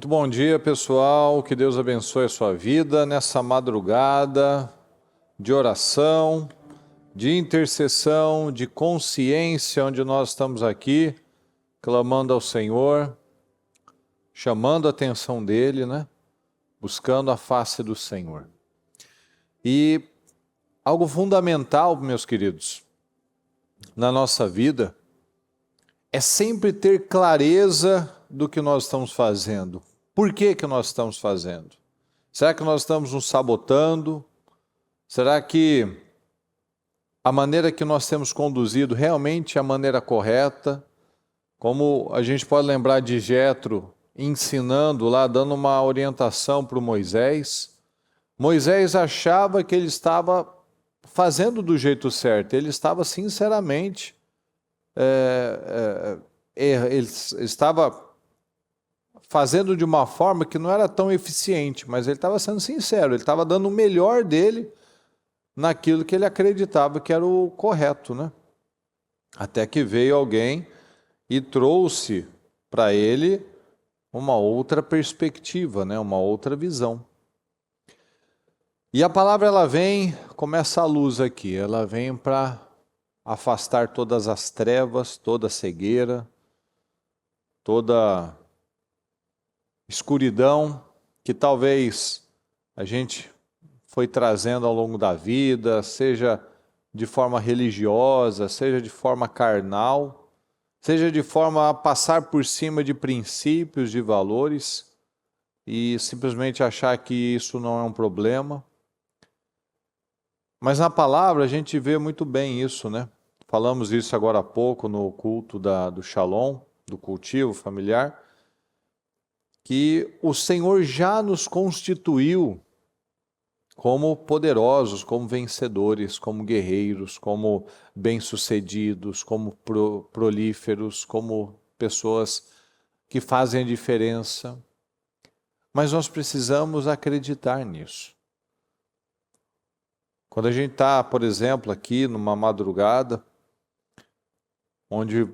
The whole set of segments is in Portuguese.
Muito bom dia, pessoal. Que Deus abençoe a sua vida nessa madrugada de oração, de intercessão, de consciência, onde nós estamos aqui clamando ao Senhor, chamando a atenção dele, né? Buscando a face do Senhor. E algo fundamental, meus queridos, na nossa vida é sempre ter clareza do que nós estamos fazendo. Por que nós estamos fazendo? Será que nós estamos nos sabotando? Será que a maneira que nós temos conduzido realmente é a maneira correta? Como a gente pode lembrar de Jetro ensinando lá, dando uma orientação para o Moisés. Moisés achava que ele estava fazendo do jeito certo, ele estava sinceramente, ele estava fazendo de uma forma que não era tão eficiente, mas ele estava sendo sincero, ele estava dando o melhor dele naquilo que ele acreditava que era o correto, né? Até que veio alguém e trouxe para ele uma outra perspectiva, né? Uma outra visão. E a palavra ela vem, como essa luz aqui, ela vem para afastar todas as trevas, toda a cegueira, toda escuridão que talvez a gente foi trazendo ao longo da vida, seja de forma religiosa, seja de forma carnal, seja de forma a passar por cima de princípios, de valores e simplesmente achar que isso não é um problema. Mas na palavra a gente vê muito bem isso, né? Falamos isso agora há pouco no culto do Shalom, do cultivo familiar, que o Senhor já nos constituiu como poderosos, como vencedores, como guerreiros, como bem-sucedidos, como prolíferos, como pessoas que fazem a diferença. Mas nós precisamos acreditar nisso. Quando a gente está, por exemplo, aqui numa madrugada, onde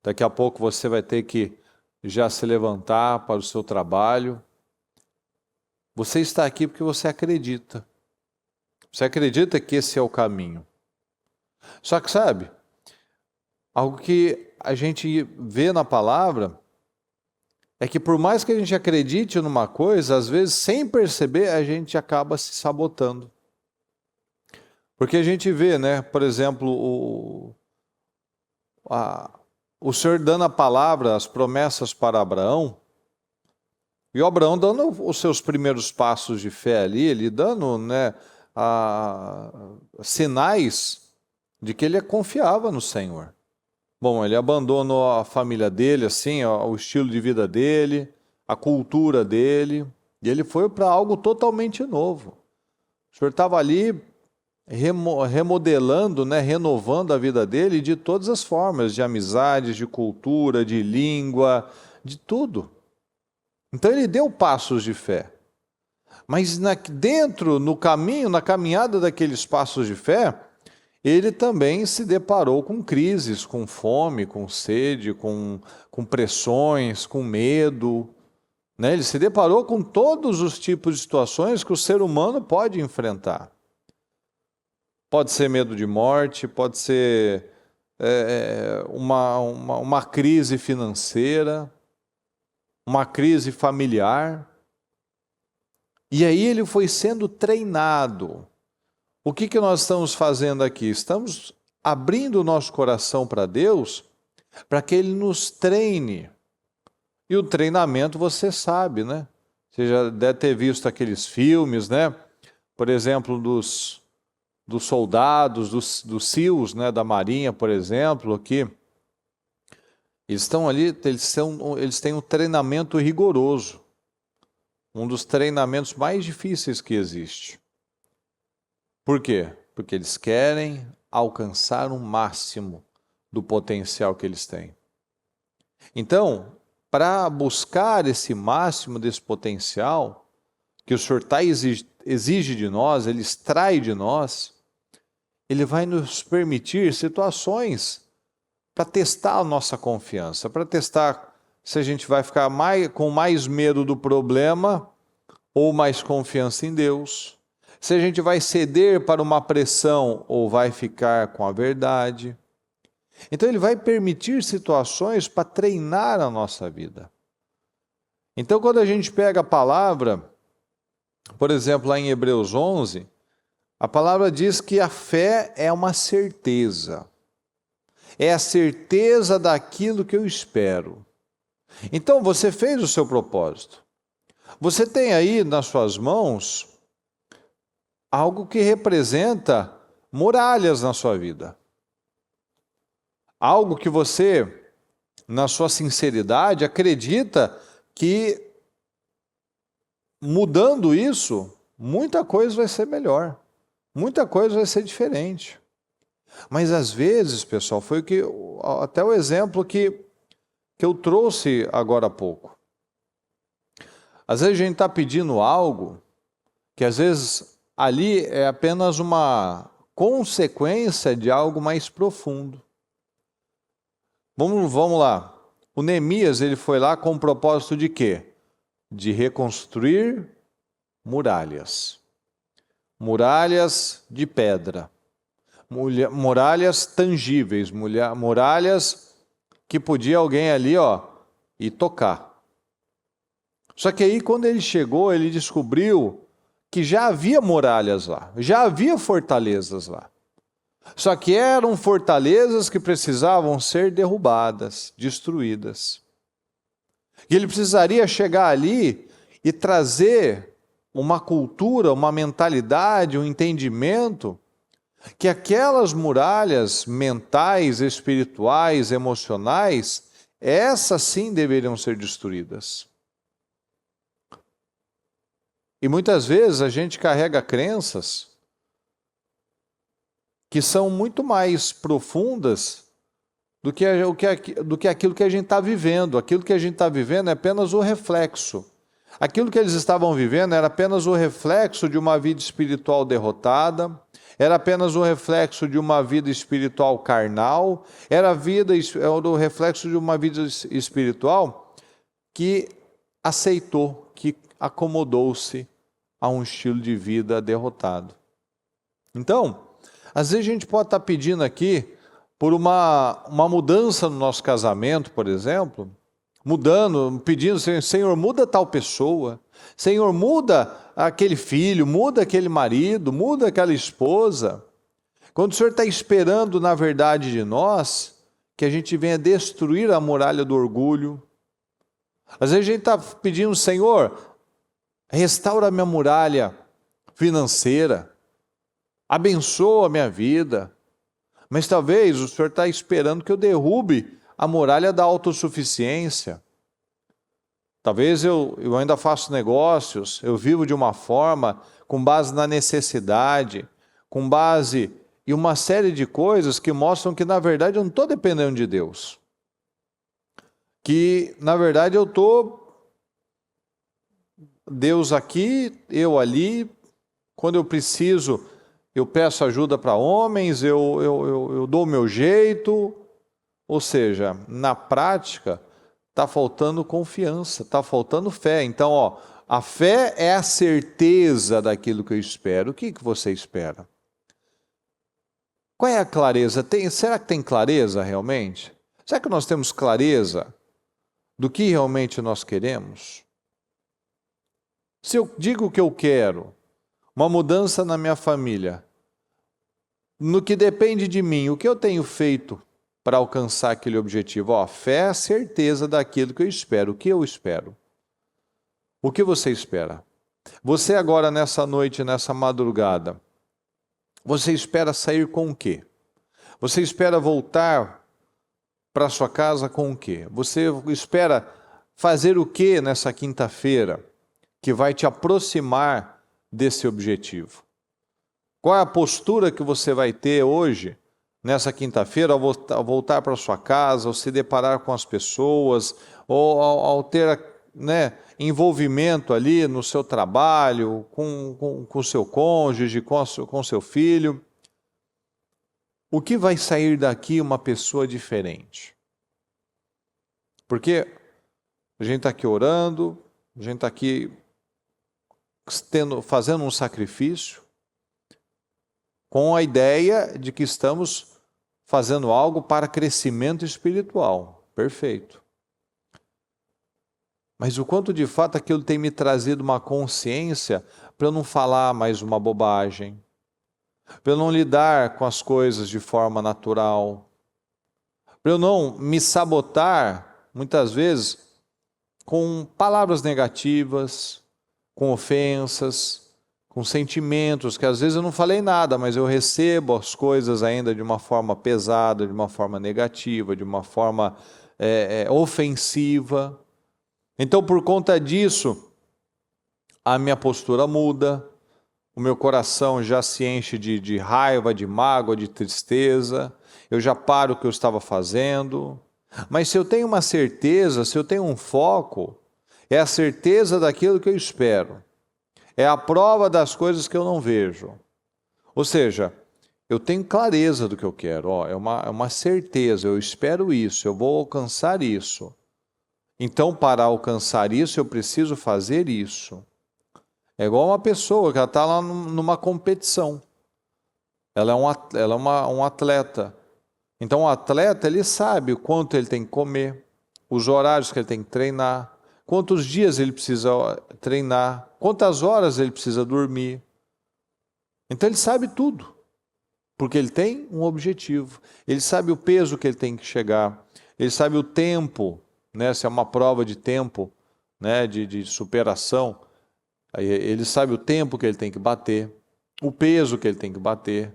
daqui a pouco você vai ter que já se levantar para o seu trabalho, você está aqui porque você acredita. Você acredita que esse é o caminho. Só que, sabe, algo que a gente vê na palavra é que por mais que a gente acredite numa coisa, às vezes, sem perceber, a gente acaba se sabotando. Porque a gente vê, né, por exemplo, o Senhor dando a palavra, as promessas para Abraão, e o Abraão dando os seus primeiros passos de fé ali, ele dando, né, sinais de que ele confiava no Senhor. Bom, ele abandonou a família dele, assim, o estilo de vida dele, a cultura dele, e ele foi para algo totalmente novo. O Senhor estava ali remodelando, né, renovando a vida dele de todas as formas, de amizades, de cultura, de língua, de tudo. Então ele deu passos de fé. Mas dentro, no caminho, na caminhada daqueles passos de fé, ele também se deparou com crises, com fome, com sede, com pressões, com medo, né? Ele se deparou com todos os tipos de situações que o ser humano pode enfrentar. Pode ser medo de morte, pode ser uma crise financeira, uma crise familiar. E aí ele foi sendo treinado. O que nós estamos fazendo aqui? Estamos abrindo o nosso coração para Deus, para que Ele nos treine. E o treinamento você sabe, né? Você já deve ter visto aqueles filmes, né? Por exemplo, dos soldados, dos SEALs, né, da Marinha, por exemplo, que eles estão ali, eles têm um treinamento rigoroso, um dos treinamentos mais difíceis que existe. Por quê? Porque eles querem alcançar o máximo do potencial que eles têm. Então, para buscar esse máximo desse potencial, que o Senhor exige de nós, Ele extrai de nós, Ele vai nos permitir situações para testar a nossa confiança, para testar se a gente vai ficar com mais medo do problema ou mais confiança em Deus, se a gente vai ceder para uma pressão ou vai ficar com a verdade. Então ele vai permitir situações para treinar a nossa vida. Então quando a gente pega a palavra, por exemplo, lá em Hebreus 11, a palavra diz que a fé é uma certeza. É a certeza daquilo que eu espero. Então você fez o seu propósito. Você tem aí nas suas mãos algo que representa muralhas na sua vida. Algo que você, na sua sinceridade, acredita que mudando isso, muita coisa vai ser melhor. Muita coisa vai ser diferente. Mas às vezes, pessoal, foi até o exemplo que eu trouxe agora há pouco. Às vezes a gente está pedindo algo que às vezes ali é apenas uma consequência de algo mais profundo. Vamos lá. O Neemias, ele foi lá com o propósito de quê? De reconstruir muralhas. Muralhas de pedra. Muralhas tangíveis. Muralhas que podia alguém ali, ir tocar. Só que aí, quando ele chegou, ele descobriu que já havia muralhas lá. Já havia fortalezas lá. Só que eram fortalezas que precisavam ser derrubadas, destruídas. E ele precisaria chegar ali e trazer uma cultura, uma mentalidade, um entendimento que aquelas muralhas mentais, espirituais, emocionais, essas sim deveriam ser destruídas. E muitas vezes a gente carrega crenças que são muito mais profundas do que aquilo que a gente está vivendo. Aquilo que a gente está vivendo é apenas o reflexo. Aquilo que eles estavam vivendo era apenas o reflexo de uma vida espiritual derrotada, era apenas o reflexo de uma vida espiritual carnal, era o reflexo de uma vida espiritual que aceitou, que acomodou-se a um estilo de vida derrotado. Então, às vezes a gente pode estar pedindo aqui por uma mudança no nosso casamento, por exemplo, pedindo, Senhor, muda tal pessoa, Senhor, muda aquele filho, muda aquele marido, muda aquela esposa. Quando o Senhor está esperando, na verdade, de nós, que a gente venha destruir a muralha do orgulho. Às vezes a gente está pedindo, Senhor, restaura a minha muralha financeira, abençoa a minha vida. Mas talvez o Senhor está esperando que eu derrube a muralha da autossuficiência. Talvez eu ainda faço negócios, eu vivo de uma forma com base na necessidade, com base em uma série de coisas que mostram que, na verdade, eu não estou dependendo de Deus. Que, na verdade, eu estou Deus aqui, eu ali, quando eu preciso, eu peço ajuda para homens, eu dou o meu jeito. Ou seja, na prática, está faltando confiança, está faltando fé. Então, a fé é a certeza daquilo que eu espero. O que você espera? Qual é a clareza? Será que tem clareza realmente? Será que nós temos clareza do que realmente nós queremos? Se eu digo que eu quero uma mudança na minha família, no que depende de mim, o que eu tenho feito para alcançar aquele objetivo? A fé é a certeza daquilo que eu espero. O que eu espero? O que você espera? Você agora, nessa noite, nessa madrugada, você espera sair com o quê? Você espera voltar para sua casa com o quê? Você espera fazer o quê nessa quinta-feira que vai te aproximar desse objetivo? Qual é a postura que você vai ter hoje, nessa quinta-feira, ao voltar para sua casa, ao se deparar com as pessoas, ou ao ter envolvimento ali no seu trabalho, com o seu cônjuge, com seu filho? O que vai sair daqui uma pessoa diferente? Porque A gente está aqui orando, a gente está aqui fazendo um sacrifício, com a ideia de que estamos fazendo algo para crescimento espiritual. Perfeito. Mas o quanto de fato aquilo tem me trazido uma consciência para eu não falar mais uma bobagem, para eu não lidar com as coisas de forma natural, para eu não me sabotar, muitas vezes, com palavras negativas, com ofensas, com sentimentos, que às vezes eu não falei nada, mas eu recebo as coisas ainda de uma forma pesada, de uma forma negativa, de uma forma ofensiva. Então, por conta disso, a minha postura muda, o meu coração já se enche de raiva, de mágoa, de tristeza, eu já paro o que eu estava fazendo. Mas se eu tenho uma certeza, se eu tenho um foco, é a certeza daquilo que eu espero, é a prova das coisas que eu não vejo. Ou seja, eu tenho clareza do que eu quero, é uma certeza, eu espero isso, eu vou alcançar isso. Então, para alcançar isso, eu preciso fazer isso. É igual uma pessoa que está lá numa competição. Ela é um atleta. Então, o atleta, ele sabe o quanto ele tem que comer, os horários que ele tem que treinar, quantos dias ele precisa treinar, quantas horas ele precisa dormir. Então, ele sabe tudo, porque ele tem um objetivo. Ele sabe o peso que ele tem que chegar, ele sabe o tempo, né, se é uma prova de tempo, né, de superação, ele sabe o tempo que ele tem que bater, o peso que ele tem que bater,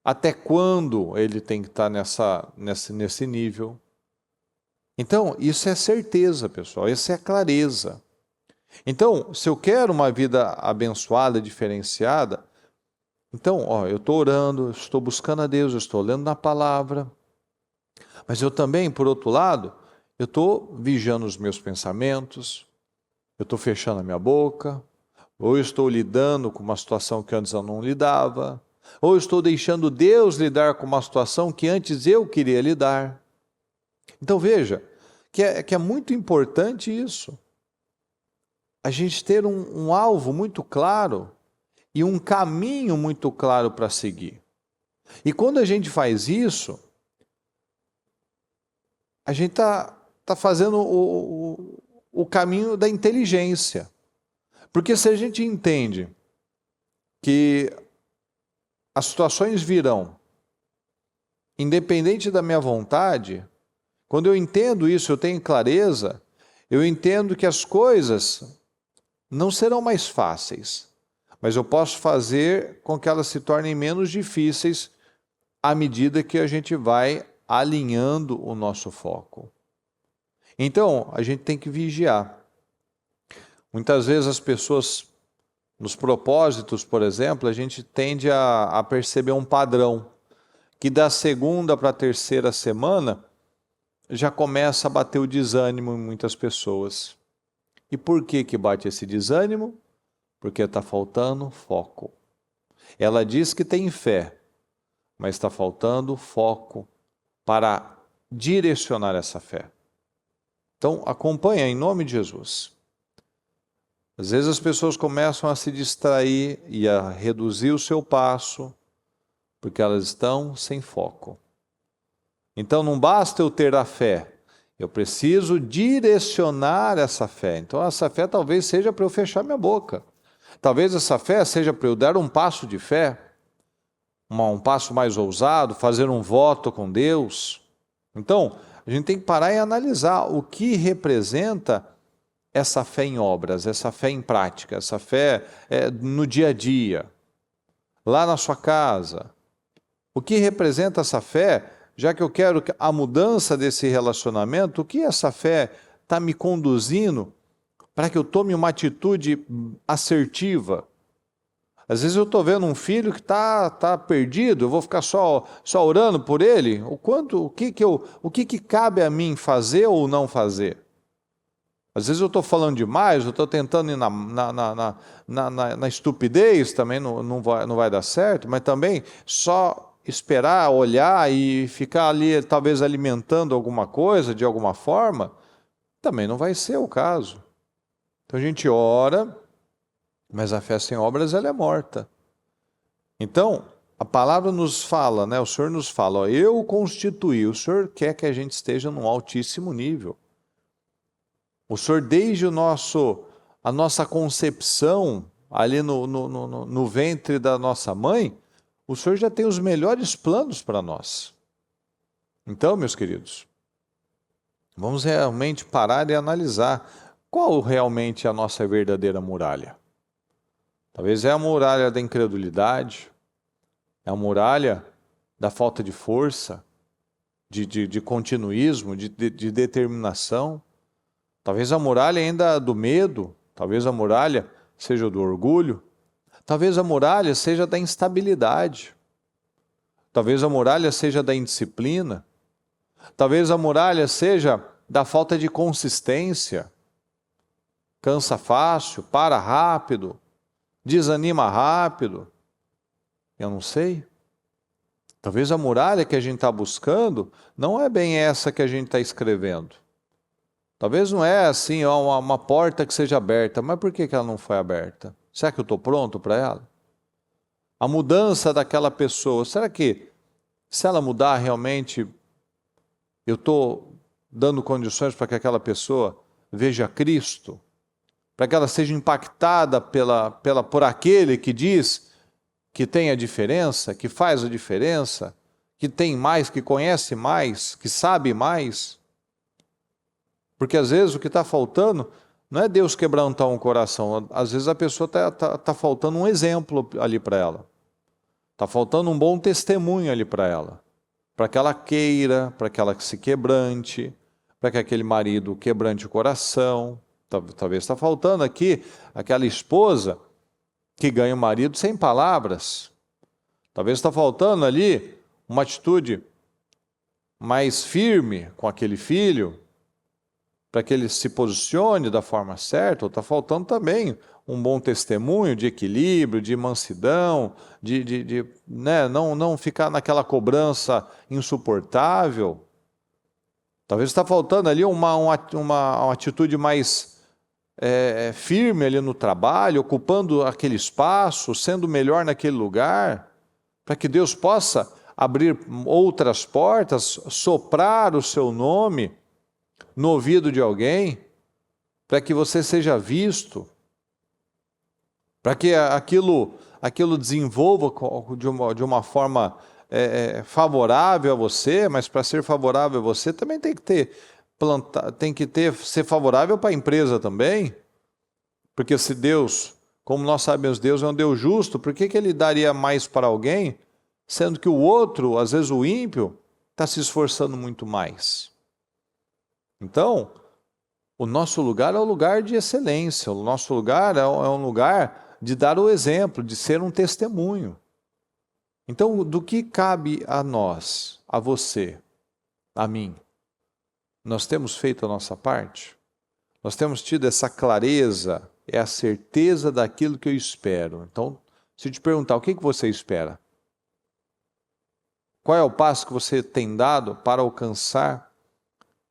até quando ele tem que estar nesse nível. Então, isso é certeza, pessoal, isso é clareza. Então, se eu quero uma vida abençoada, diferenciada, então, eu estou orando, estou buscando a Deus, eu estou lendo na palavra, mas eu também, por outro lado, eu estou vigiando os meus pensamentos, eu estou fechando a minha boca, ou eu estou lidando com uma situação que antes eu não lidava, ou eu estou deixando Deus lidar com uma situação que antes eu queria lidar. Então veja, que é muito importante isso. A gente ter um alvo muito claro e um caminho muito claro para seguir. E quando a gente faz isso, a gente está fazendo o caminho da inteligência. Porque se a gente entende que as situações virão, independente da minha vontade, quando eu entendo isso, eu tenho clareza, eu entendo que as coisas não serão mais fáceis, mas eu posso fazer com que elas se tornem menos difíceis à medida que a gente vai alinhando o nosso foco. Então, a gente tem que vigiar. Muitas vezes as pessoas, nos propósitos, por exemplo, a gente tende a perceber um padrão, que da segunda para a terceira semana já começa a bater o desânimo em muitas pessoas. E por que bate esse desânimo? Porque está faltando foco. Ela diz que tem fé, mas está faltando foco para direcionar essa fé. Então, acompanha em nome de Jesus. Às vezes as pessoas começam a se distrair e a reduzir o seu passo, porque elas estão sem foco. Então não basta eu ter a fé, eu preciso direcionar essa fé. Então essa fé talvez seja para eu fechar minha boca. Talvez essa fé seja para eu dar um passo de fé, um passo mais ousado, fazer um voto com Deus. Então, a gente tem que parar e analisar o que representa essa fé em obras, essa fé em prática, essa fé no dia a dia, lá na sua casa. O que representa essa fé, já que eu quero a mudança desse relacionamento, o que essa fé está me conduzindo para que eu tome uma atitude assertiva? Às vezes eu estou vendo um filho que tá perdido, eu vou ficar só orando por ele? O que cabe a mim fazer ou não fazer? Às vezes eu estou falando demais, eu estou tentando ir na estupidez, também não vai dar certo, mas também só esperar, olhar e ficar ali talvez alimentando alguma coisa de alguma forma, Também não vai ser o caso. Então a gente ora, mas a fé sem obras ela é morta. Então, a palavra nos fala, né? O Senhor nos fala, ó, eu constituí, o Senhor quer que a gente esteja num altíssimo nível. O Senhor, desde a nossa concepção, ali no ventre da nossa mãe, o Senhor já tem os melhores planos para nós. Então, meus queridos, vamos realmente parar e analisar qual realmente é a nossa verdadeira muralha. Talvez é a muralha da incredulidade, é a muralha da falta de força, de continuismo, de determinação. Talvez a muralha ainda do medo, talvez a muralha seja do orgulho, talvez a muralha seja da instabilidade, talvez a muralha seja da indisciplina, talvez a muralha seja da falta de consistência, cansa fácil, para rápido, desanima rápido. Eu não sei. Talvez a muralha que a gente está buscando não é bem essa que a gente está escrevendo. Talvez não é assim, ó, uma porta que seja aberta, mas por que ela não foi aberta? Será que eu estou pronto para ela? A mudança daquela pessoa, será que se ela mudar realmente, eu estou dando condições para que aquela pessoa veja Cristo? Para que ela seja impactada por aquele que diz que tem a diferença, que faz a diferença, que tem mais, que conhece mais, que sabe mais? Porque às vezes o que está faltando não é Deus quebrantar um coração, às vezes a pessoa está faltando um exemplo ali para ela. Está faltando um bom testemunho ali para ela. Para que ela queira, para que ela se quebrante, para que aquele marido quebrante o coração. Talvez está faltando aqui aquela esposa que ganha o marido sem palavras. Talvez está faltando ali uma atitude mais firme com aquele filho, para que ele se posicione da forma certa. Ou está faltando também um bom testemunho de equilíbrio, de mansidão, né, não ficar naquela cobrança insuportável. Talvez está faltando ali uma atitude mais firme ali no trabalho, ocupando aquele espaço, sendo melhor naquele lugar, para que Deus possa abrir outras portas, soprar o seu nome no ouvido de alguém, para que você seja visto, para que aquilo desenvolva de uma forma favorável a você, mas para ser favorável a você também tem que ser favorável para a empresa também, porque se Deus, como nós sabemos, Deus é um Deus justo, por que Ele daria mais para alguém, sendo que o outro, às vezes o ímpio, está se esforçando muito mais? Então, o nosso lugar é um lugar de excelência, o nosso lugar é um lugar de dar o exemplo, de ser um testemunho. Então, do que cabe a nós, a você, a mim? Nós temos feito a nossa parte? Nós temos tido essa clareza, é a certeza daquilo que eu espero. Então, se eu te perguntar, o que você espera? Qual é o passo que você tem dado para alcançar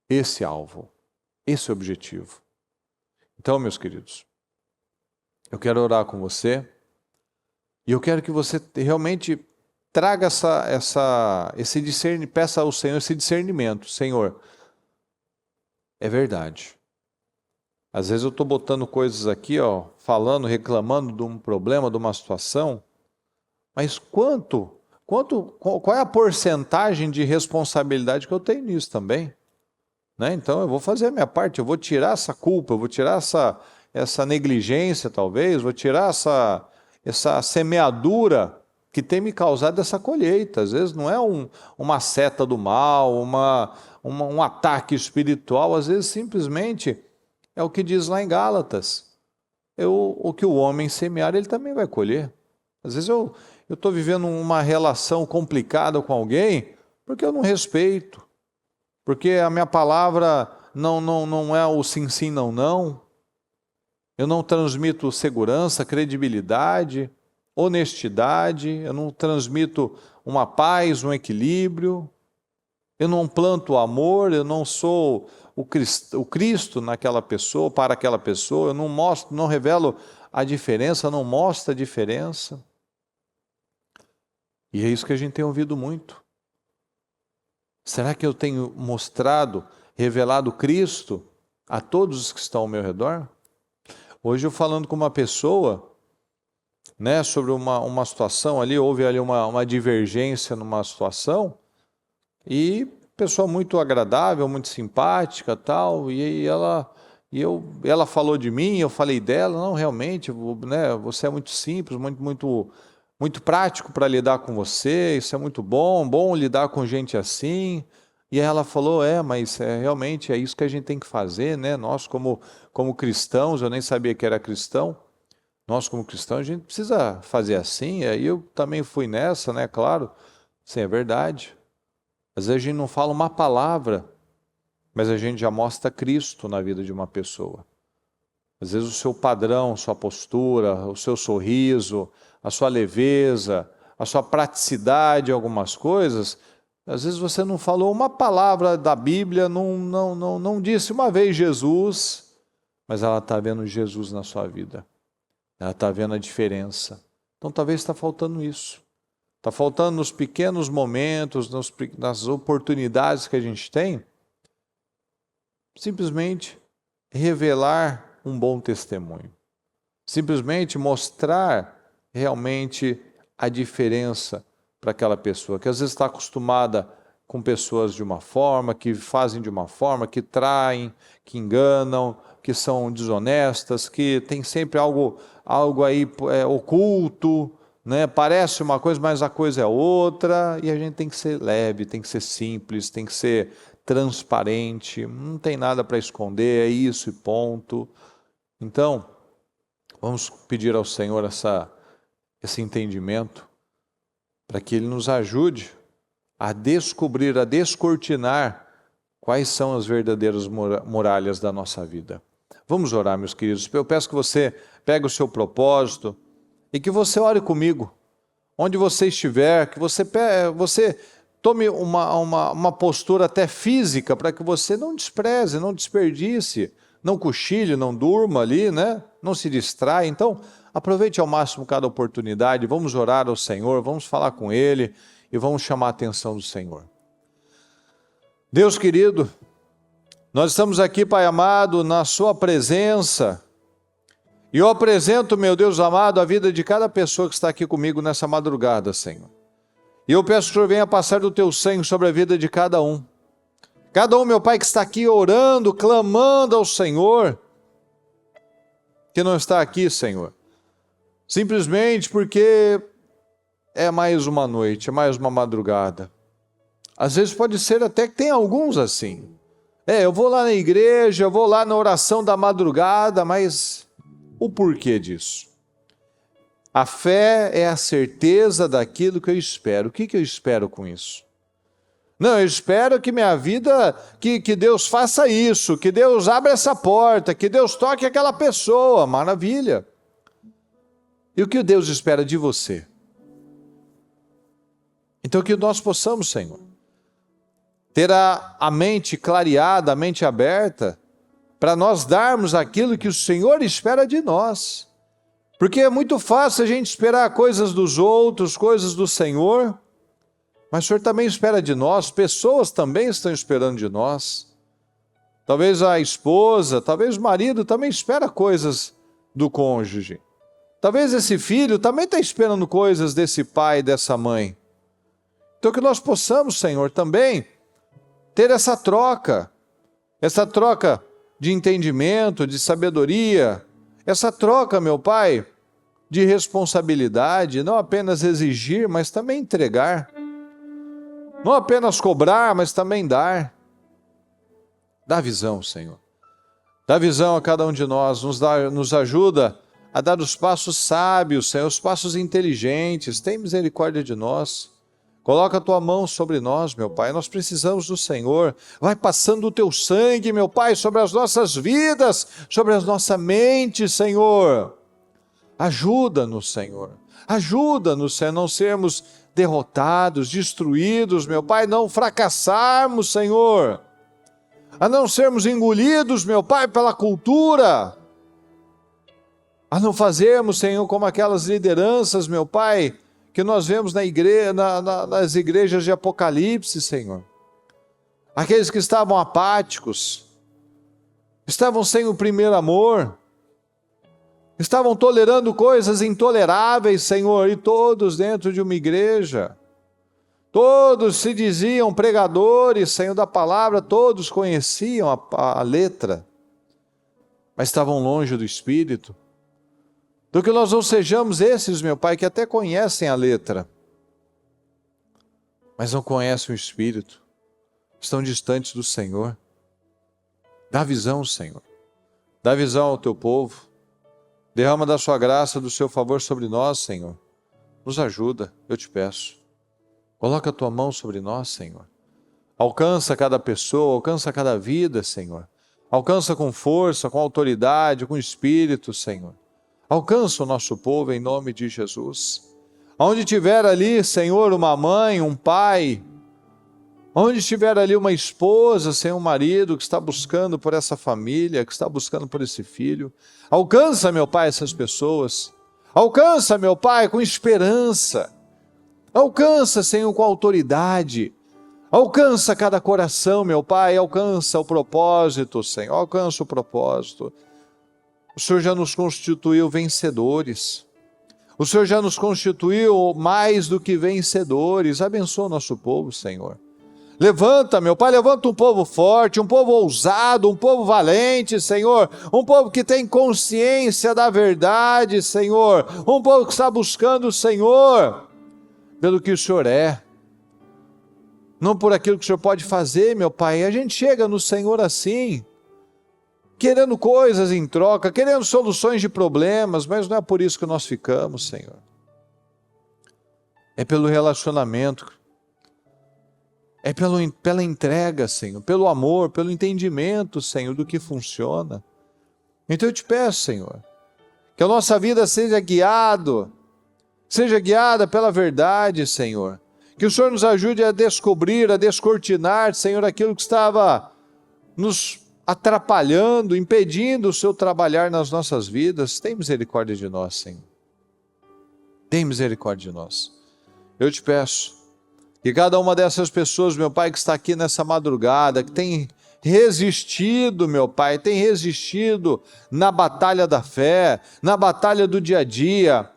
esse alvo, esse objetivo? Então, meus queridos, eu quero orar com você e eu quero que você realmente traga esse discernimento, peça ao Senhor esse discernimento. Senhor, é verdade. Às vezes eu estou botando coisas aqui, ó, falando, reclamando de um problema, de uma situação, mas qual é a porcentagem de responsabilidade que eu tenho nisso também? Né? Então eu vou fazer a minha parte, eu vou tirar essa culpa, eu vou tirar essa negligência talvez, vou tirar essa semeadura que tem me causado essa colheita. Às vezes não é uma seta do mal, um ataque espiritual, às vezes simplesmente é o que diz lá em Gálatas. O que o homem semear, ele também vai colher. Às vezes eu estou vivendo uma relação complicada com alguém porque eu não respeito, porque a minha palavra não é o sim, sim, não, não. Eu não transmito segurança, credibilidade, honestidade, eu não transmito uma paz, um equilíbrio, eu não planto amor, eu não sou o Cristo naquela pessoa, para aquela pessoa, eu não mostro, não revelo a diferença, não mostro a diferença. E é isso que a gente tem ouvido muito. Será que eu tenho mostrado, revelado Cristo a todos os que estão ao meu redor? Hoje eu falando com uma pessoa, né, sobre uma situação ali, houve ali uma divergência numa situação, e pessoa muito agradável, muito simpática, tal, e ela falou de mim, eu falei dela, não, realmente, né, você é muito simples, muito prático para lidar com você, isso é muito bom lidar com gente assim. E ela falou, mas realmente é isso que a gente tem que fazer, né? Nós como cristãos, eu nem sabia que era cristão, nós como cristãos a gente precisa fazer assim. E aí eu também fui nessa, né? Claro, sim, é verdade. Às vezes a gente não fala uma palavra, mas a gente já mostra Cristo na vida de uma pessoa. Às vezes o seu padrão, sua postura, o seu sorriso, a sua leveza, a sua praticidade em algumas coisas, às vezes você não falou uma palavra da Bíblia, não disse uma vez Jesus, mas ela está vendo Jesus na sua vida. Ela está vendo a diferença. Então talvez está faltando isso. Está faltando nos pequenos momentos, nas oportunidades que a gente tem, simplesmente revelar um bom testemunho. Simplesmente mostrar realmente a diferença para aquela pessoa, que às vezes está acostumada com pessoas de uma forma, que fazem de uma forma, que traem, que enganam, que são desonestas, que tem sempre algo aí oculto, né? Parece uma coisa, mas a coisa é outra, e a gente tem que ser leve, tem que ser simples, tem que ser transparente, não tem nada para esconder, é isso e ponto. Então, vamos pedir ao Senhor esse entendimento, para que Ele nos ajude a descobrir, a descortinar quais são as verdadeiras muralhas da nossa vida. Vamos orar, meus queridos. Eu peço que você pegue o seu propósito e que você ore comigo, onde você estiver, que você tome uma postura até física, para que você não despreze, não desperdice, não cochile, não durma ali, né? Não se distraia. Então, aproveite ao máximo cada oportunidade, vamos orar ao Senhor, vamos falar com Ele e vamos chamar a atenção do Senhor. Deus querido, nós estamos aqui, Pai amado, na Sua presença, e eu apresento, meu Deus amado, a vida de cada pessoa que está aqui comigo nessa madrugada, Senhor. E eu peço que o Senhor venha passar do Teu sangue sobre a vida de cada um. Cada um, meu Pai, que está aqui orando, clamando ao Senhor, que não está aqui, Senhor, simplesmente porque é mais uma noite, é mais uma madrugada. Às vezes pode ser até que tem alguns assim. Eu vou lá na igreja, eu vou lá na oração da madrugada, mas o porquê disso? A fé é a certeza daquilo que eu espero. O que eu espero com isso? Não, eu espero que minha vida, que Deus faça isso, que Deus abra essa porta, que Deus toque aquela pessoa, maravilha. E o que Deus espera de você? Então que nós possamos, Senhor, ter a mente clareada, a mente aberta, para nós darmos aquilo que o Senhor espera de nós. Porque é muito fácil a gente esperar coisas dos outros, coisas do Senhor, mas o Senhor também espera de nós, pessoas também estão esperando de nós. Talvez a esposa, talvez o marido também espera coisas do cônjuge. Talvez esse filho também está esperando coisas desse pai e dessa mãe. Então que nós possamos, Senhor, também ter essa troca de entendimento, de sabedoria, essa troca, meu Pai, de responsabilidade, não apenas exigir, mas também entregar. Não apenas cobrar, mas também dar. Dá visão, Senhor. Dá visão a cada um de nós, nos ajuda a dar os passos sábios, Senhor, os passos inteligentes. Tem misericórdia de nós. Coloca a Tua mão sobre nós, meu Pai. Nós precisamos do Senhor. Vai passando o Teu sangue, meu Pai, sobre as nossas vidas, sobre a nossa mente, Senhor. Ajuda-nos, Senhor. Ajuda-nos, Senhor, a não sermos derrotados, destruídos, meu Pai, não fracassarmos, Senhor. a não sermos engolidos, meu Pai, pela cultura, a não fazermos, Senhor, como aquelas lideranças, meu Pai, que nós vemos nas igrejas de Apocalipse, Senhor. Aqueles que estavam apáticos, estavam sem o primeiro amor, estavam tolerando coisas intoleráveis, Senhor, e todos dentro de uma igreja. Todos se diziam pregadores, Senhor, da palavra, todos conheciam a letra, mas estavam longe do Espírito. Do que nós não sejamos esses, meu Pai, que até conhecem a letra, mas não conhecem o Espírito, estão distantes do Senhor. Dá visão, Senhor, dá visão ao teu povo, derrama da sua graça, do seu favor sobre nós, Senhor. Nos ajuda, eu te peço. Coloca a tua mão sobre nós, Senhor. Alcança cada pessoa, alcança cada vida, Senhor. Alcança com força, com autoridade, com espírito, Senhor. Alcança o nosso povo em nome de Jesus. Onde tiver ali, Senhor, uma mãe, um pai, onde estiver ali uma esposa, Senhor, um marido que está buscando por essa família, que está buscando por esse filho, alcança, meu Pai, essas pessoas. Alcança, meu Pai, com esperança. Alcança, Senhor, com autoridade. Alcança cada coração, meu Pai. Alcança o propósito, Senhor. Alcança o propósito. O Senhor já nos constituiu vencedores. O Senhor já nos constituiu mais do que vencedores. Abençoa o nosso povo, Senhor. Levanta, meu Pai, levanta um povo forte, um povo ousado, um povo valente, Senhor. Um povo que tem consciência da verdade, Senhor. Um povo que está buscando o Senhor pelo que o Senhor é. Não por aquilo que o Senhor pode fazer, meu Pai. A gente chega no Senhor assim, querendo coisas em troca, querendo soluções de problemas, mas não é por isso que nós ficamos, Senhor. É pelo relacionamento, é pela entrega, Senhor, pelo amor, pelo entendimento, Senhor, do que funciona. Então eu te peço, Senhor, que a nossa vida seja guiada pela verdade, Senhor. Que o Senhor nos ajude a descobrir, a descortinar, Senhor, aquilo que estava nos atrapalhando, impedindo o seu trabalhar nas nossas vidas. Tem misericórdia de nós, Senhor. Tem misericórdia de nós. Eu te peço que cada uma dessas pessoas, meu Pai, que está aqui nessa madrugada, que tem resistido, meu Pai, tem resistido na batalha da fé, na batalha do dia a dia,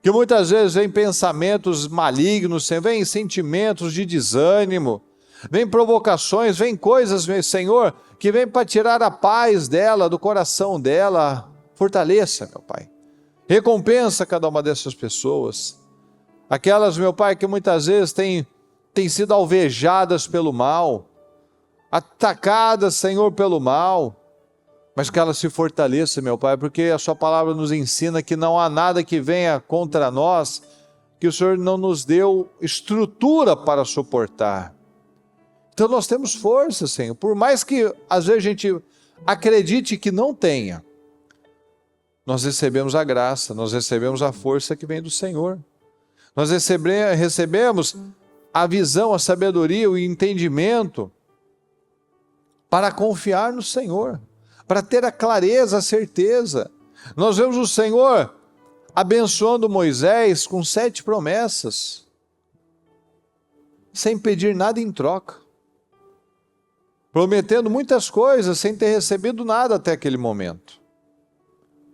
que muitas vezes vem pensamentos malignos, Senhor, vem sentimentos de desânimo, vem provocações, vem coisas, meu Senhor, que vem para tirar a paz dela, do coração dela. Fortaleça, meu Pai. Recompensa cada uma dessas pessoas. Aquelas, meu Pai, que muitas vezes têm sido alvejadas pelo mal, atacadas, Senhor, pelo mal, mas que ela se fortaleça, meu Pai, porque a sua palavra nos ensina que não há nada que venha contra nós, que o Senhor não nos deu estrutura para suportar. Então nós temos força, Senhor, por mais que às vezes a gente acredite que não tenha, nós recebemos a graça, nós recebemos a força que vem do Senhor. Nós recebemos a visão, a sabedoria, o entendimento para confiar no Senhor, para ter a clareza, a certeza. Nós vemos o Senhor abençoando Moisés com 7 promessas, sem pedir nada em troca, prometendo muitas coisas sem ter recebido nada até aquele momento.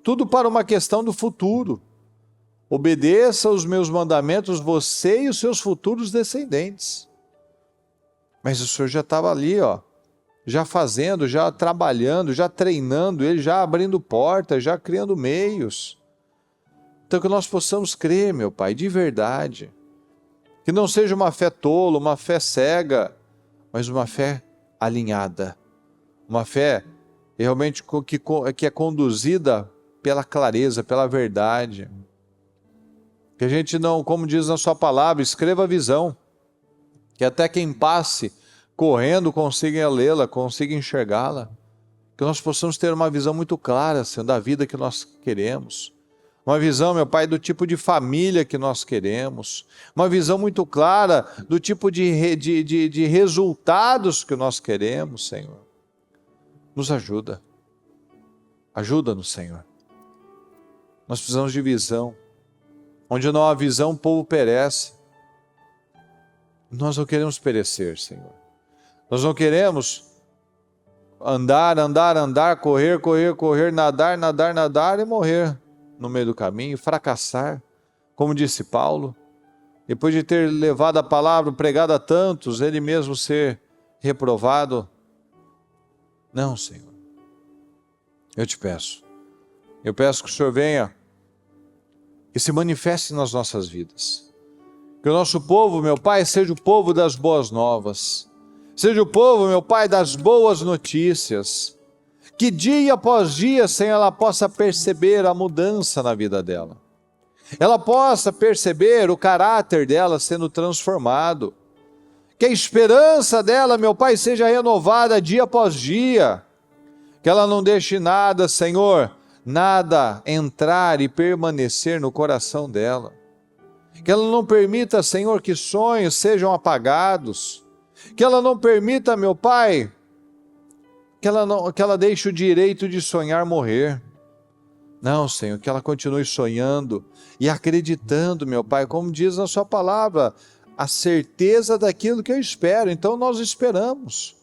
Tudo para uma questão do futuro. Obedeça os meus mandamentos, você e os seus futuros descendentes. Mas o Senhor já estava ali, já fazendo, já trabalhando, já treinando ele, já abrindo portas, já criando meios. Então que nós possamos crer, meu Pai, de verdade. Que não seja uma fé tola, uma fé cega, mas uma fé alinhada. Uma fé realmente que é conduzida pela clareza, pela verdade. Que a gente não, como diz na sua palavra, escreva a visão, que até quem passe correndo consiga lê-la, consiga enxergá-la. Que nós possamos ter uma visão muito clara, Senhor, da vida que nós queremos. Uma visão, meu Pai, do tipo de família que nós queremos. Uma visão muito clara do tipo de resultados que nós queremos, Senhor. Nos ajuda. Ajuda-nos, Senhor. Nós precisamos de visão. Onde não há visão, o povo perece. Nós não queremos perecer, Senhor. Nós não queremos andar, correr, nadar e morrer no meio do caminho, fracassar, como disse Paulo, depois de ter levado a palavra, pregado a tantos, ele mesmo ser reprovado. Não, Senhor. Eu peço que o Senhor venha e se manifeste nas nossas vidas. Que o nosso povo, meu Pai, seja o povo das boas novas. Seja o povo, meu Pai, das boas notícias. Que dia após dia, Senhor, ela possa perceber a mudança na vida dela. Ela possa perceber o caráter dela sendo transformado. Que a esperança dela, meu Pai, seja renovada dia após dia. Que ela não deixe nada, Senhor, nada entrar e permanecer no coração dela. Que ela não permita, Senhor, que sonhos sejam apagados. Que ela não permita, meu Pai, que ela deixe o direito de sonhar morrer. Não, Senhor, que ela continue sonhando e acreditando, meu Pai, como diz na sua palavra, a certeza daquilo que eu espero. Então nós esperamos.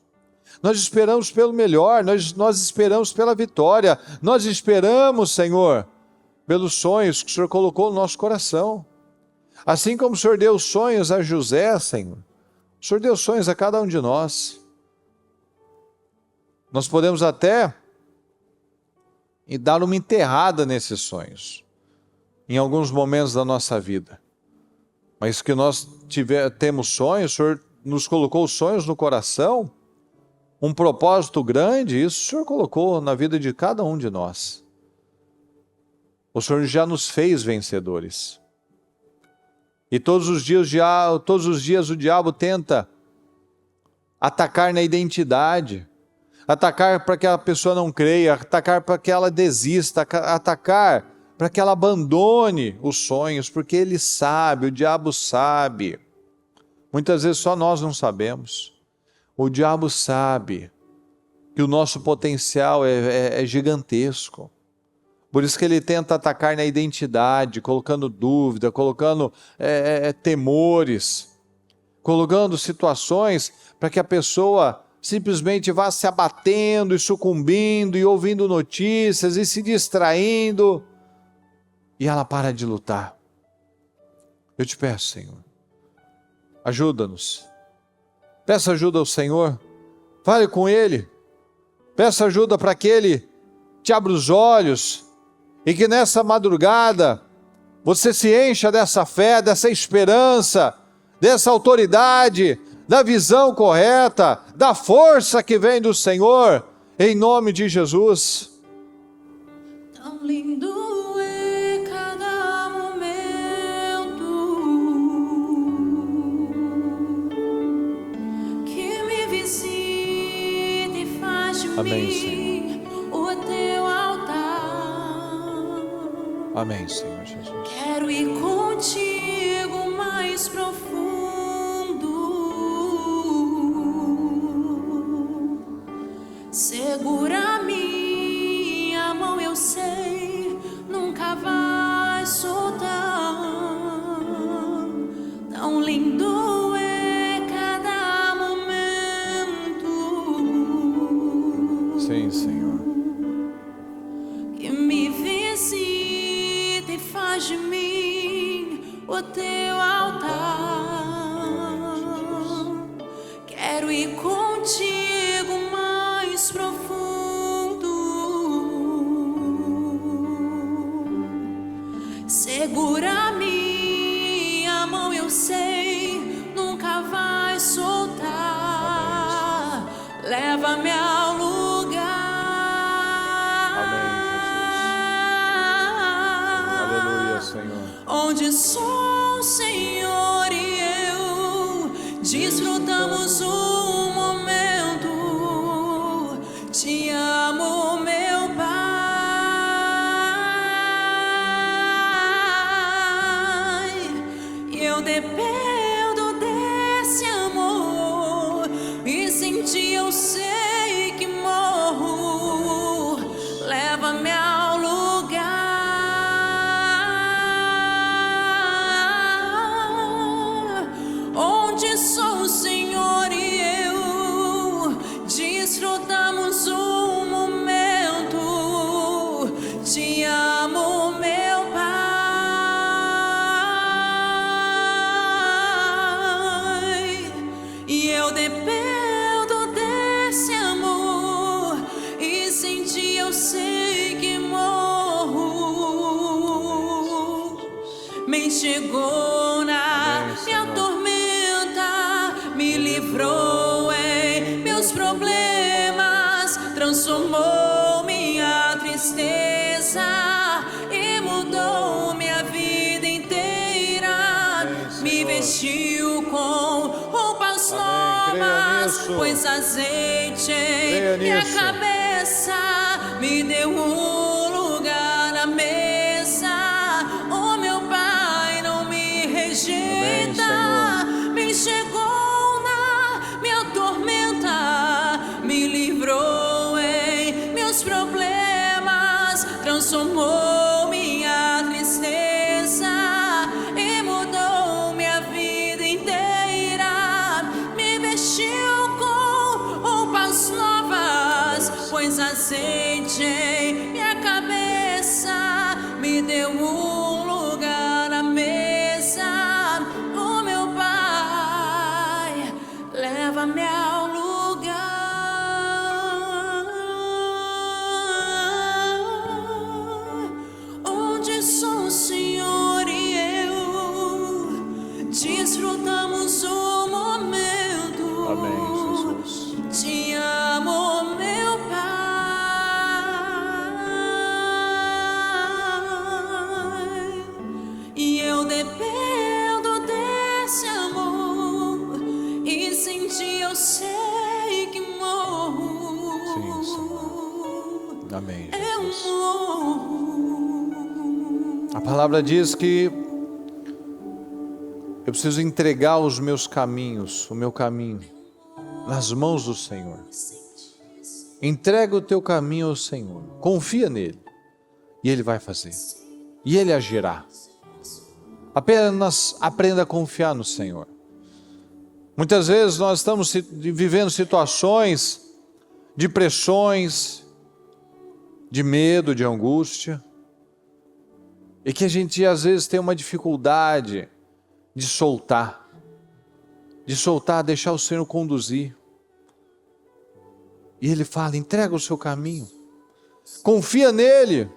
Nós esperamos pelo melhor, nós esperamos pela vitória, nós esperamos, Senhor, pelos sonhos que o Senhor colocou no nosso coração. Assim como o Senhor deu sonhos a José, Senhor, o Senhor deu sonhos a cada um de nós. Nós podemos até dar uma enterrada nesses sonhos, em alguns momentos da nossa vida. Mas que nós temos sonhos, o Senhor nos colocou sonhos no coração, um propósito grande, isso o Senhor colocou na vida de cada um de nós. O Senhor já nos fez vencedores. E todos os dias o diabo tenta atacar na identidade, atacar para que a pessoa não creia, atacar para que ela desista, atacar para que ela abandone os sonhos, porque ele sabe, o diabo sabe. Muitas vezes só nós não sabemos. O diabo sabe que o nosso potencial é gigantesco. Por isso que ele tenta atacar na identidade, colocando dúvida, colocando temores, colocando situações para que a pessoa simplesmente vá se abatendo e sucumbindo e ouvindo notícias e se distraindo, e ela para de lutar. Eu te peço, Senhor, ajuda-nos. Peça ajuda ao Senhor, fale com Ele, peça ajuda para que Ele te abra os olhos e que nessa madrugada você se encha dessa fé, dessa esperança, dessa autoridade, da visão correta, da força que vem do Senhor, em nome de Jesus. Tão lindo é cada momento que me visita e faz de Amém, mim o teu altar. Amém, Senhor Jesus. Quero ir contigo mais profundo. Segura minha mão, eu sei, nunca vai soltar. Tão lindo é cada momento. Sim, Senhor. Que me visita e faz de mim o teu altar. Quero ir contigo mais profundo. Segura minha mão, eu sei, nunca vai soltar. Leva-me ao lugar. Aleluia, Senhor. Onde só o Senhor e eu desfrutamos o momento. Te amo, meu Pai. Eu dependo desse amor e sem ti eu sei que morro. me enxergou na Amém, minha Senhor. tormenta, me livrou em meus problemas, transformou minha tristeza e mudou minha vida inteira. Amém, Me Senhor. vestiu com roupas Amém. Creia novas, nisso. pôs azeite Creia em minha nisso. cabeça, me deu lugar na mesa. O meu Pai não me rejeita, Senhor. me enxergou na minha tormenta, me livrou em meus problemas, transformou minha tristeza e mudou minha vida inteira. Me vestiu com roupas novas, pôs azeite em minha cabeça, me deu lugar na mesa. O meu Pai leva-me ao lugar onde só o Senhor e eu desfrutamos o momento. Amém, Jesus. Te amo, meu Pai, e eu dependo desse amor, e sem ti eu sei que morro. Sim, Senhor. Amém, Eu Jesus. morro. A palavra diz que eu preciso entregar os meus caminhos, o meu caminho, nas mãos do Senhor. Entrega o teu caminho ao Senhor. Confia nele. E Ele vai fazer. E Ele agirá. Apenas aprenda a confiar no Senhor. Muitas vezes nós estamos vivendo situações de pressões, de medo, de angústia, e que a gente às vezes tem uma dificuldade de soltar, deixar o Senhor conduzir. E Ele fala, entrega o seu caminho, confia nele,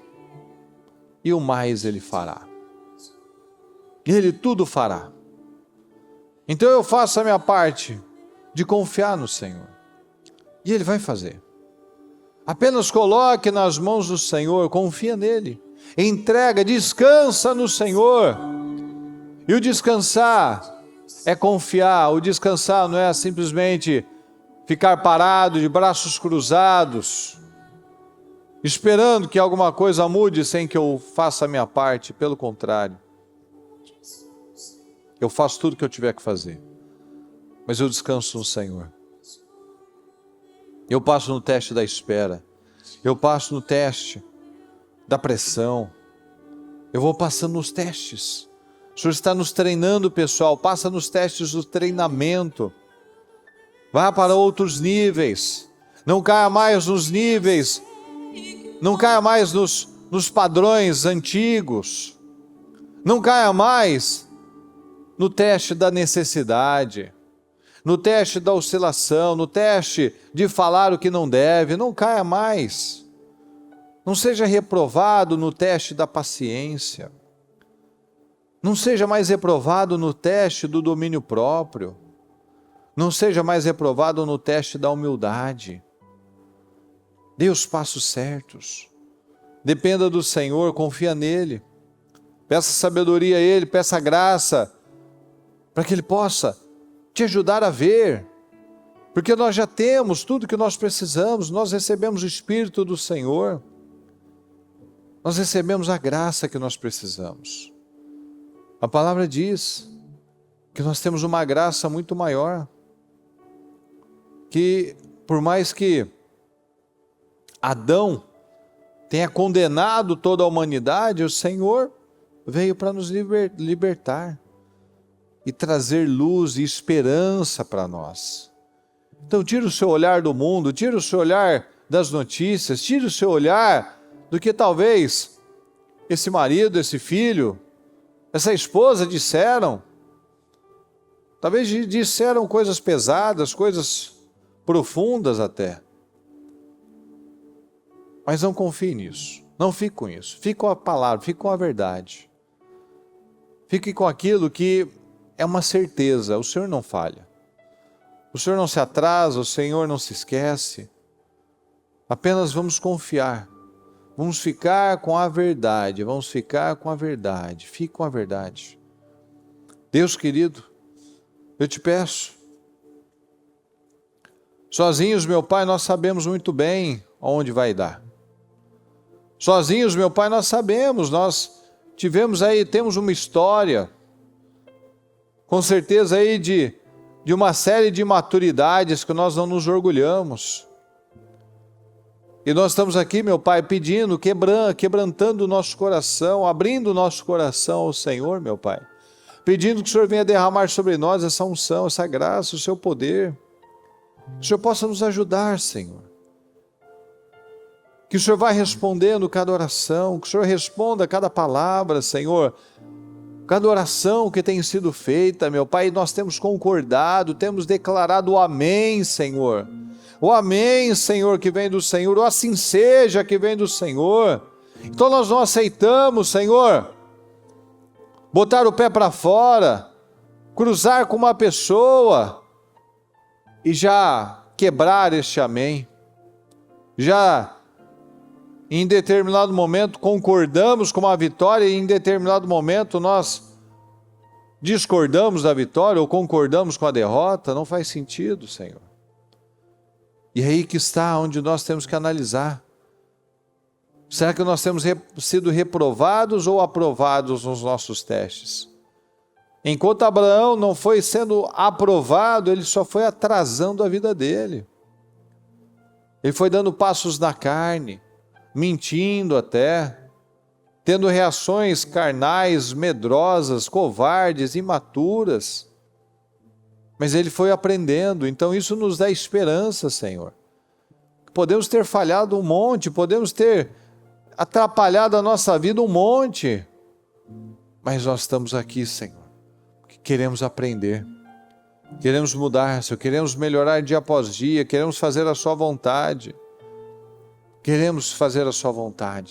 e o mais Ele fará. Ele tudo fará. Então eu faço a minha parte de confiar no Senhor, e Ele vai fazer. Apenas coloque nas mãos do Senhor, confia nele, entrega, descansa no Senhor. E o descansar é confiar, o descansar não é simplesmente ficar parado de braços cruzados, esperando que alguma coisa mude sem que eu faça a minha parte. Pelo contrário, eu faço tudo o que eu tiver que fazer, mas eu descanso no Senhor. Eu passo no teste da espera, eu passo no teste da pressão, eu vou passando nos testes. O Senhor está nos treinando, pessoal, passa nos testes do treinamento, vá para outros níveis, não caia mais nos níveis, não caia mais nos padrões antigos, não caia mais no teste da necessidade, no teste da oscilação, no teste de falar o que não deve, não caia mais. Não seja reprovado no teste da paciência. Não seja mais reprovado no teste do domínio próprio. Não seja mais reprovado no teste da humildade. Dê os passos certos. Dependa do Senhor, confia nele. Peça sabedoria a Ele, peça graça, para que Ele possa te ajudar a ver. Porque nós já temos tudo que nós precisamos, nós recebemos o Espírito do Senhor. Nós recebemos a graça que nós precisamos. A palavra diz que nós temos uma graça muito maior, que por mais que Adão tenha condenado toda a humanidade, o Senhor veio para nos libertar e trazer luz e esperança para nós. Então tira o seu olhar do mundo, tira o seu olhar das notícias, tira o seu olhar do que talvez esse marido, esse filho, essa esposa disseram. Talvez disseram coisas pesadas, coisas profundas até. Mas não confie nisso, não fique com isso, fique com a palavra, fique com a verdade. Fique com aquilo que é uma certeza, o Senhor não falha. O Senhor não se atrasa, o Senhor não se esquece. Apenas vamos confiar. Vamos ficar com a verdade, vamos ficar com a verdade. Fique com a verdade. Deus querido, eu te peço. Sozinhos, meu Pai, nós sabemos muito bem aonde vai dar. Sozinhos, meu Pai, nós sabemos, nós temos uma história, com certeza aí de uma série de maturidades que nós não nos orgulhamos. E nós estamos aqui, meu Pai, pedindo, quebrantando o nosso coração, abrindo o nosso coração ao Senhor, meu Pai. Pedindo que o Senhor venha derramar sobre nós essa unção, essa graça, o seu poder. Que o Senhor possa nos ajudar, Senhor. Que o Senhor vá respondendo cada oração, que o Senhor responda cada palavra, Senhor. Cada oração que tem sido feita, meu Pai, nós temos concordado, temos declarado o amém, Senhor. O amém, Senhor, que vem do Senhor, o assim seja que vem do Senhor. Então nós não aceitamos, Senhor, botar o pé para fora, cruzar com uma pessoa e já quebrar este amém. Já em determinado momento concordamos com uma vitória e em determinado momento nós discordamos da vitória ou concordamos com a derrota. Não faz sentido, Senhor. E é aí que está onde nós temos que analisar. Será que nós temos sido reprovados ou aprovados nos nossos testes? Enquanto Abraão não foi sendo aprovado, ele só foi atrasando a vida dele. Ele foi dando passos na carne, mentindo até, tendo reações carnais, medrosas, covardes, imaturas. Mas ele foi aprendendo, então isso nos dá esperança, Senhor. Podemos ter falhado um monte, podemos ter atrapalhado a nossa vida um monte, mas nós estamos aqui, Senhor, porque queremos aprender, queremos mudar, Senhor, queremos melhorar dia após dia, queremos fazer a sua vontade,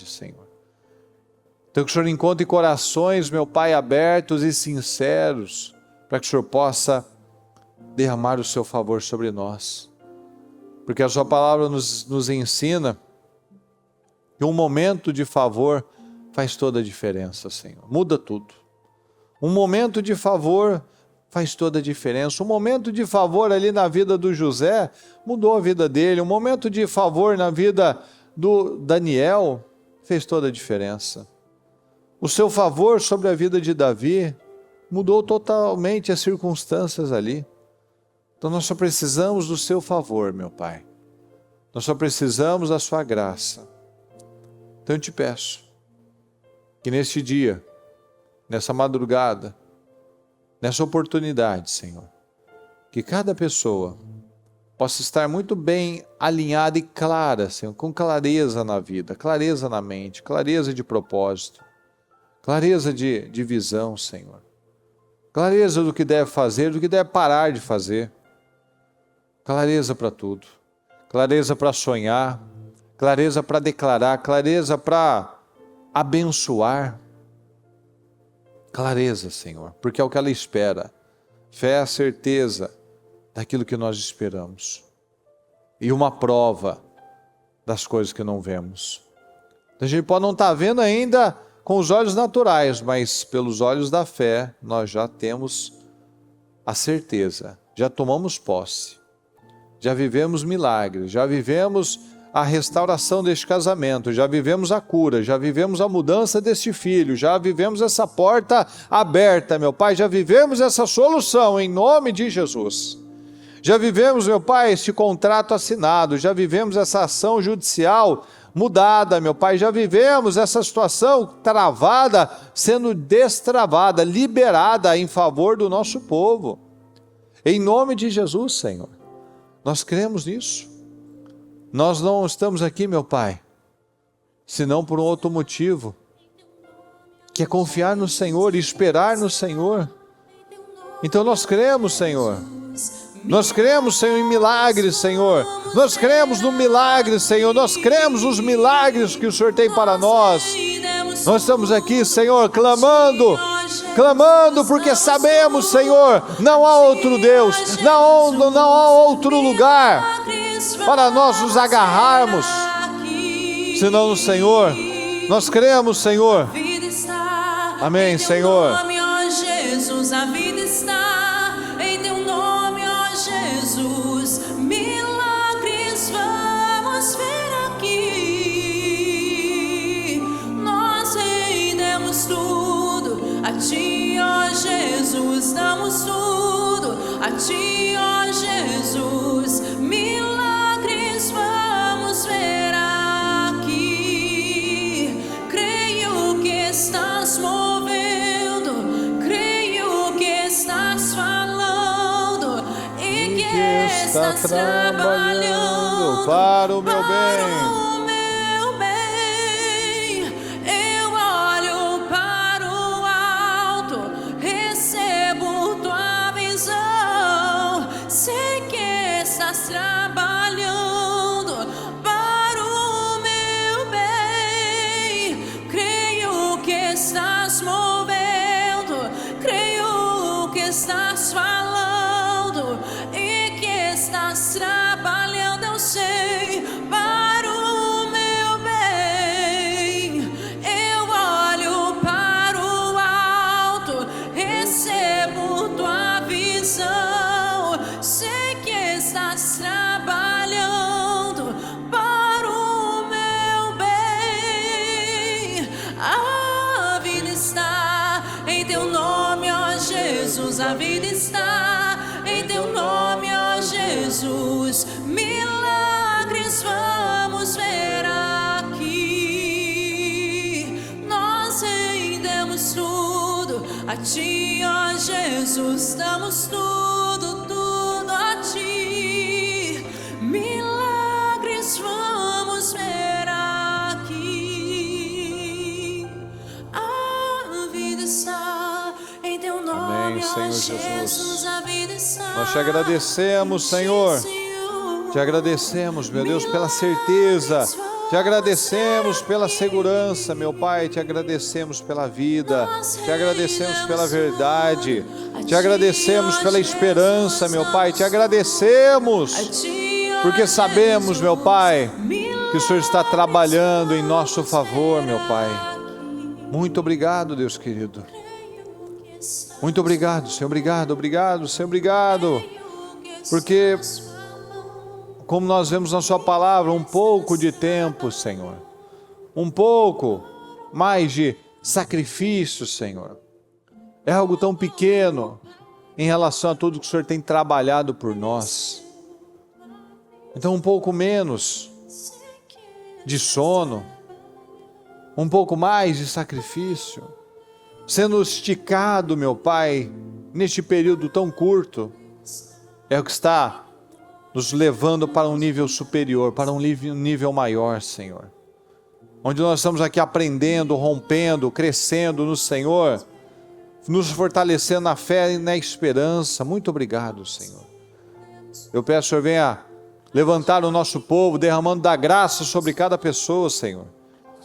Senhor. Então que o Senhor encontre corações, meu Pai, abertos e sinceros, para que o Senhor possa derramar o seu favor sobre nós, porque a sua palavra nos ensina que um momento de favor faz toda a diferença, Senhor, muda tudo. Um momento de favor faz toda a diferença. Um momento de favor ali na vida do José mudou a vida dele. Um momento de favor na vida do Daniel fez toda a diferença. O seu favor sobre a vida de Davi mudou totalmente as circunstâncias ali. Então nós só precisamos do seu favor, meu Pai. Nós só precisamos da sua graça. Então eu te peço que neste dia, nessa madrugada, nessa oportunidade, Senhor, que cada pessoa possa estar muito bem alinhada e clara, Senhor, com clareza na vida, clareza na mente, clareza de propósito, clareza de visão, Senhor. Clareza do que deve fazer, do que deve parar de fazer. Clareza para tudo. Clareza para sonhar, clareza para declarar, clareza para abençoar. Clareza, Senhor, porque é o que ela espera. Fé é a certeza daquilo que nós esperamos. E uma prova das coisas que não vemos. A gente pode não estar vendo ainda com os olhos naturais, mas pelos olhos da fé nós já temos a certeza, já tomamos posse. Já vivemos milagres, já vivemos a restauração deste casamento, já vivemos a cura, já vivemos a mudança deste filho, já vivemos essa porta aberta, meu Pai, já vivemos essa solução em nome de Jesus. Já vivemos, meu Pai, esse contrato assinado, já vivemos essa ação judicial mudada, meu Pai, já vivemos essa situação travada, sendo destravada, liberada em favor do nosso povo. Em nome de Jesus, Senhor. Nós cremos nisso. Nós não estamos aqui, meu Pai, senão por um outro motivo, que é confiar no Senhor e esperar no Senhor. Então nós cremos, Senhor. Nós cremos, Senhor, em milagres, Senhor. Nós cremos no milagre, Senhor. Nós cremos nos milagres que o Senhor tem para nós. Nós estamos aqui, Senhor, clamando clamando porque sabemos, Senhor, não há outro Deus, não há outro lugar para nós nos agarrarmos, senão no Senhor. Nós cremos, Senhor. Amém, Senhor. Em teu nome, ó Jesus, a vida está. Em teu nome, ó Jesus, milagres vamos ver aqui. Nós rendemos tudo a ti, ó Jesus, damos tudo a ti, ó Jesus, milagres vamos ver aqui. Creio que estás movendo, creio que estás falando e que estás trabalhando para o meu bem. Eu olho para o alto, recebo tua visão, sei que estás trabalhando para o meu bem. Creio que estás movendo, creio que estás falando e que estás trabalhando, eu sei, para o meu bem. Eu olho para o alto, recebo tua visão, sei que estás trabalhando para o meu bem. A vida está em teu nome, ó Jesus, a vida está em teu nome, ó Jesus, milagres vamos ver aqui. Nós rendemos tudo a ti, ó Jesus, damos tudo, tudo a ti. Milagres vamos ver aqui. A vida está em teu nome, Amém, ó Senhor Jesus, Jesus. a vida está. Nós te agradecemos, Senhor. Te agradecemos, meu Deus, pela certeza. Te agradecemos pela segurança, meu Pai. Te agradecemos pela vida. Te agradecemos pela verdade. Te agradecemos pela esperança, meu Pai. Te agradecemos porque sabemos, meu Pai, que o Senhor está trabalhando em nosso favor, meu Pai. Muito obrigado, Deus querido. Muito obrigado, Senhor. Obrigado, obrigado, Senhor. Obrigado. Porque, como nós vemos na sua palavra, um pouco de tempo, Senhor, um pouco mais de sacrifício, Senhor, é algo tão pequeno em relação a tudo que o Senhor tem trabalhado por nós. Então, um pouco menos de sono, um pouco mais de sacrifício, sendo esticado, meu Pai, neste período tão curto, é o que está nos levando para um nível superior, para um nível maior, Senhor. Onde nós estamos aqui aprendendo, rompendo, crescendo no Senhor, nos fortalecendo na fé e na esperança. Muito obrigado, Senhor. Eu peço, Senhor, venha levantar o nosso povo, derramando da graça sobre cada pessoa, Senhor.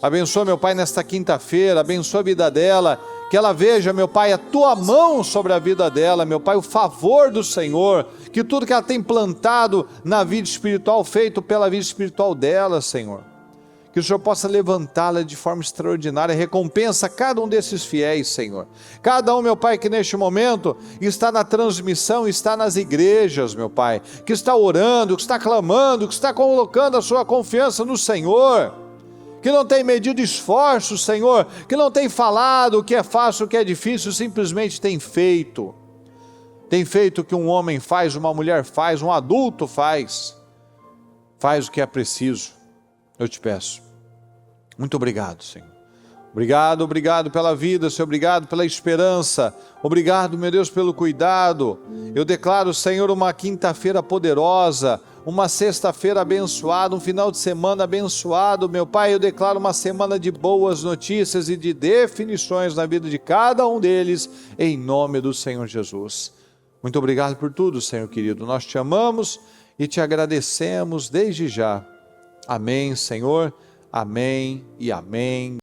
Abençoa, meu Pai, nesta quinta-feira, abençoa a vida dela, que ela veja, meu Pai, a tua mão sobre a vida dela, meu Pai, o favor do Senhor, que tudo que ela tem plantado na vida espiritual, feito pela vida espiritual dela, Senhor, que o Senhor possa levantá-la de forma extraordinária, recompensa cada um desses fiéis, Senhor, cada um, meu Pai, que neste momento está na transmissão, está nas igrejas, meu Pai, que está orando, que está clamando, que está colocando a sua confiança no Senhor, que não tem medido esforços, Senhor, que não tem falado o que é fácil, o que é difícil, simplesmente tem feito o que um homem faz, uma mulher faz, um adulto faz o que é preciso. Eu te peço, muito obrigado, Senhor. Obrigado pela vida, Senhor, obrigado pela esperança, obrigado, meu Deus, pelo cuidado. Eu declaro, Senhor, uma quinta-feira poderosa, uma sexta-feira abençoada, um final de semana abençoado, meu Pai. Eu declaro uma semana de boas notícias e de definições na vida de cada um deles, em nome do Senhor Jesus. Muito obrigado por tudo, Senhor querido. Nós te amamos e te agradecemos desde já. Amém, Senhor. Amém e amém.